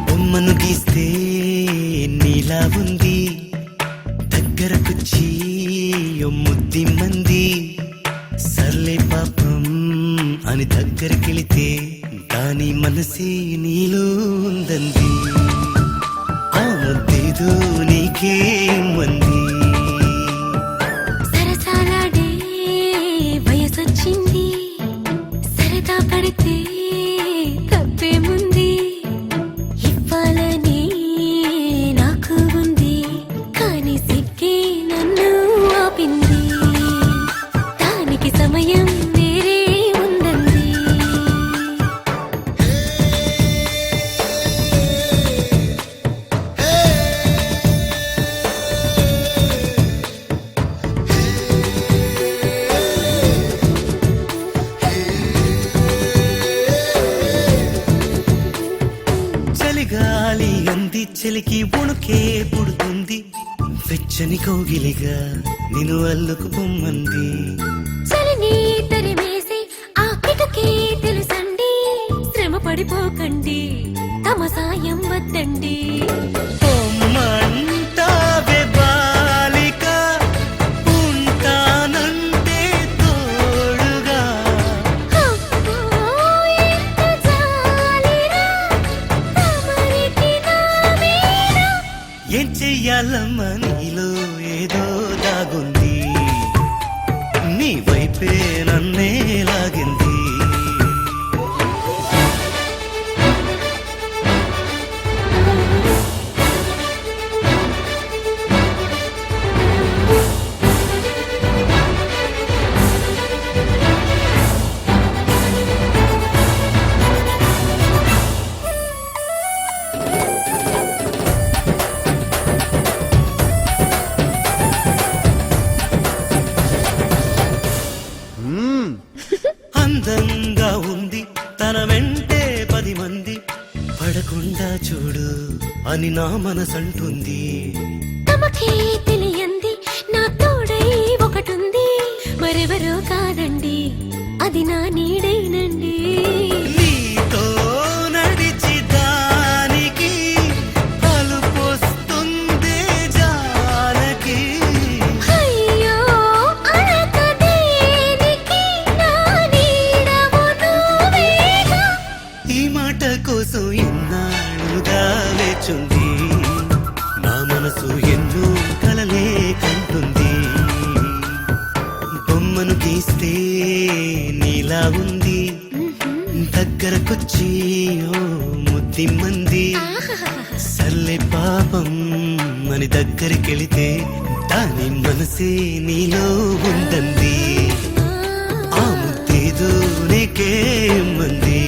బొమ్మను గీస్తే నీలా ఉంది, దగ్గరకొచ్చి ముద్ది మంది. సర్లే పాపం అని దగ్గరకెళితే దాని మనసే నీలో ఉందంది. ఆ ముద్దేదో నీకే మంది. సరసాలాడే వయసొచ్చింది, సరదా పడితే తప్పేముంది. ఇవ్వాలని నాకు ఉంది, కానీ సిగ్గే నన్ను ఆపింది. దానికి సమయం వేరే ఉందంది. చలిగాలి అంది, చెలికి ఉణుకే పుడుతుంది. వెచ్చని కౌగిలిగా నిన్ను అల్లుకు పొమ్మంది. చలిని తరిమేసి ఆ కిటకే తెలుసండి. శ్రమ పడిపోకండి, తమ సాయం వద్దండి. పొమ్మంటావే బాలిక, ఉంటానంటే తోడుగా. అబ్బో, ఎంత జాలిరా, తమరికి నా మీద. ఏం చెయ్యాలమ్మా, నీలో ఏదో దాగుంది. నీ వైపే నన్నే లాగింది. అందంగా ఉంది, తన వెంటే 10 మంది. పడకుండా చూడు అని నా మనసంటుంది. తమకే తెలియంది, నా తోడై ఒకటుంది. మరెవరో కాదండి, అది నా నీడేనండి. నీతో నడిచి దానికి అలుపొస్తుందే జానకి. అయ్యో, అడక దేనికి, నా నీడవు నువ్వేగా. ఈ మాట కోసం ఎన్నాళ్ళుగా వేచుంది. నా మనసు ఎన్నో కలలే కంటుంది. బొమ్మను గీస్తే నీలా ఉంది, దగ్గరకొచ్చి ఓ ముద్ది మంది. సర్లే పాపం అని దగ్గరికెళితే దాని మనసే నీలో ఉందంది. ఆ ముద్దేదో నీకే మంది.